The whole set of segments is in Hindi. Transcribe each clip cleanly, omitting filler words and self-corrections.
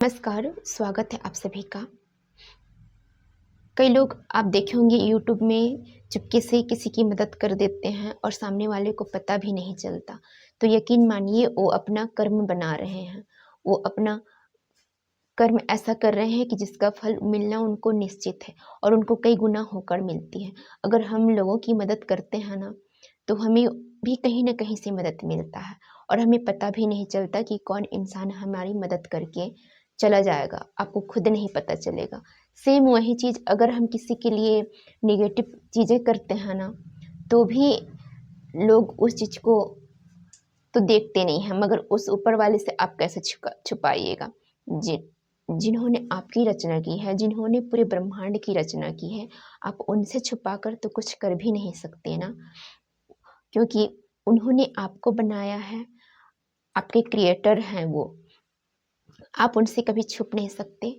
नमस्कार, स्वागत है आप सभी का। कई लोग आप देखे होंगे यूट्यूब में चुपके से किसी की मदद कर देते हैं और सामने वाले को पता भी नहीं चलता। तो यकीन मानिए वो अपना कर्म बना रहे हैं। वो अपना कर्म ऐसा कर रहे हैं कि जिसका फल मिलना उनको निश्चित है और उनको कई गुना होकर मिलती है। अगर हम लोगों की मदद करते हैं ना, तो हमें भी कहीं न कहीं से मदद मिलता है और हमें पता भी नहीं चलता कि कौन इंसान हमारी मदद करके चला जाएगा, आपको खुद नहीं पता चलेगा। सेम वही चीज़ अगर हम किसी के लिए नेगेटिव चीज़ें करते हैं ना, तो भी लोग उस चीज़ को तो देखते नहीं हैं, मगर उस ऊपर वाले से आप कैसे छुपाइएगा। जिन्होंने आपकी रचना की है, जिन्होंने पूरे ब्रह्मांड की रचना की है, आप उनसे छुपाकर तो कुछ कर भी नहीं सकते ना, क्योंकि उन्होंने आपको बनाया है, आपके क्रिएटर हैं वो। आप उनसे कभी छुप नहीं सकते।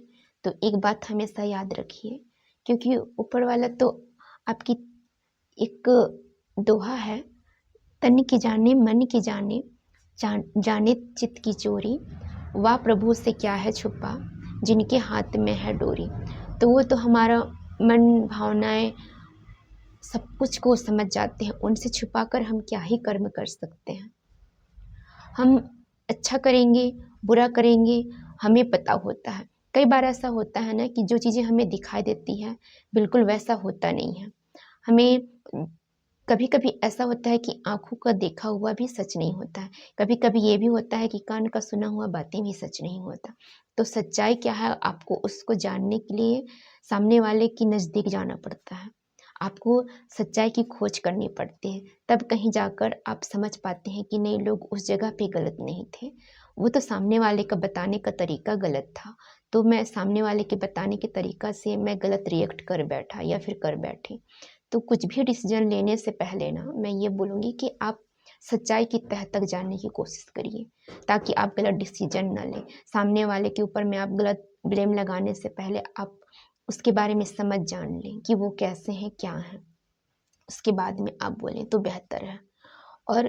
तो एक बात हमेशा याद रखिए, क्योंकि ऊपर वाला तो आपकी एक दोहा है, तन की जाने मन की जाने, जाने चित्त की चोरी, वाह प्रभु से क्या है छुपा, जिनके हाथ में है डोरी। तो वो तो हमारा मन भावनाएं सब कुछ को समझ जाते हैं। उनसे छुपाकर हम क्या ही कर्म कर सकते हैं। हम अच्छा करेंगे, बुरा करेंगे, हमें पता होता है। कई बार ऐसा होता है ना कि जो चीज़ें हमें दिखाई देती है, बिल्कुल वैसा होता नहीं है। हमें कभी-कभी ऐसा होता है कि आँखों का देखा हुआ भी सच नहीं होता है। कभी-कभी ये भी होता है कि कान का सुना हुआ बातें भी सच नहीं होता। तो सच्चाई क्या है, आपको उसको जानने के लिए सामने वाले के नज़दीक जाना पड़ता है। आपको सच्चाई की खोज करनी पड़ती है, तब कहीं जाकर आप समझ पाते हैं कि नहीं, लोग उस जगह पे गलत नहीं थे। वो तो सामने वाले का बताने का तरीका गलत था। तो मैं सामने वाले के बताने के तरीका से मैं गलत रिएक्ट कर बैठा या फिर कर बैठी। तो कुछ भी डिसीजन लेने से पहले ना, मैं ये बोलूँगी कि आप सच्चाई की तह तक जानने की कोशिश करिए, ताकि आप गलत डिसीजन ना लें। सामने वाले के ऊपर में आप गलत ब्लेम लगाने से पहले आप उसके बारे में समझ जान लें कि वो कैसे हैं, क्या हैं। उसके बाद में आप बोलें तो बेहतर है। और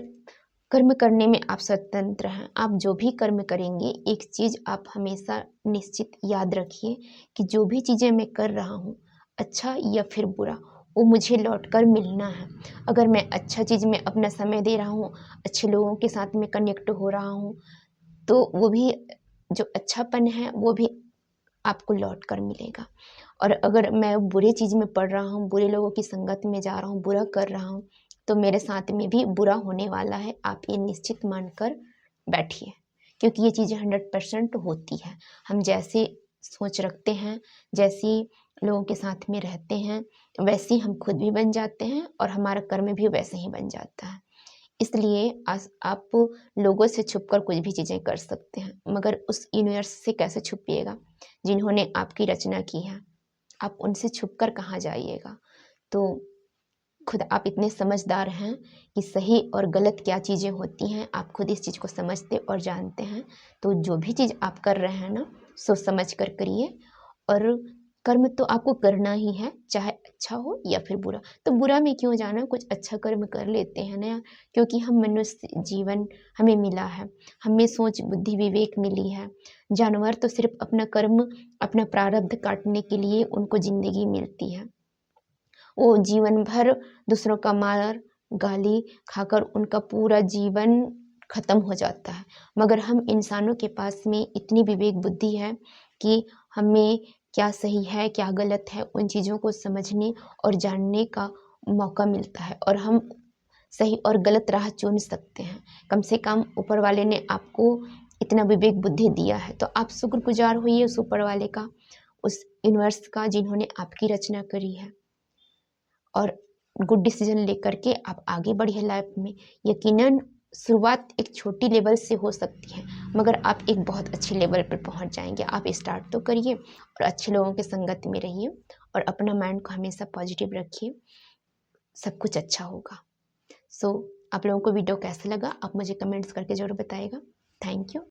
कर्म करने में आप स्वतंत्र हैं। आप जो भी कर्म करेंगे, एक चीज़ आप हमेशा निश्चित याद रखिए कि जो भी चीज़ें मैं कर रहा हूँ, अच्छा या फिर बुरा, वो मुझे लौट कर मिलना है। अगर मैं अच्छा चीज़ में अपना समय दे रहा हूँ, अच्छे लोगों के साथ में कनेक्ट हो रहा हूँ, तो वो भी जो अच्छापन है, वो भी आपको लौट कर मिलेगा। और अगर मैं बुरे चीज़ में पड़ रहा हूँ, बुरे लोगों की संगत में जा रहा हूँ, बुरा कर रहा हूँ, तो मेरे साथ में भी बुरा होने वाला है। आप ये निश्चित मानकर बैठिए, क्योंकि ये चीज़ें 100% होती है। हम जैसे सोच रखते हैं, जैसी लोगों के साथ में रहते हैं, वैसे ही हम खुद भी बन जाते हैं और हमारा कर्म भी वैसे ही बन जाता है। इसलिए आप लोगों से छुपकर कुछ भी चीज़ें कर सकते हैं, मगर उस यूनिवर्स से कैसे छुपिएगा जिन्होंने आपकी रचना की है। आप उनसे छुपकर कहाँ जाइएगा। तो खुद आप इतने समझदार हैं कि सही और गलत क्या चीज़ें होती हैं, आप खुद इस चीज़ को समझते और जानते हैं। तो जो भी चीज़ आप कर रहे हैं ना, सोच समझ कर करिए। और कर्म तो आपको करना ही है, चाहे अच्छा हो या फिर बुरा। तो बुरा में क्यों जाना, कुछ अच्छा कर्म कर लेते हैं ना, क्योंकि हम मनुष्य जीवन हमें मिला है, हमें सोच बुद्धि विवेक मिली है। जानवर तो सिर्फ अपना कर्म, अपना प्रारब्ध काटने के लिए उनको ज़िंदगी मिलती है। वो जीवन भर दूसरों का मार गाली खाकर उनका पूरा जीवन खत्म हो जाता है। मगर हम इंसानों के पास में इतनी विवेक बुद्धि है कि हमें क्या सही है, क्या गलत है, उन चीज़ों को समझने और जानने का मौका मिलता है और हम सही और गलत राह चुन सकते हैं। कम से कम ऊपर वाले ने आपको इतना विवेक बुद्धि दिया है, तो आप शुक्रगुज़ार होइए उस ऊपर वाले का, उस यूनिवर्स का जिन्होंने आपकी रचना करी है। और गुड डिसीजन लेकर के आप आगे बढ़िए लाइफ में। यकीनन शुरुआत एक छोटी लेवल से हो सकती है, मगर आप एक बहुत अच्छे लेवल पर पहुंच जाएंगे। आप स्टार्ट तो करिए और अच्छे लोगों के संगत में रहिए और अपना माइंड को हमेशा पॉजिटिव रखिए, सब कुछ अच्छा होगा। सो आप लोगों को वीडियो कैसा लगा, आप मुझे कमेंट्स करके ज़रूर बताइएगा। Thank you.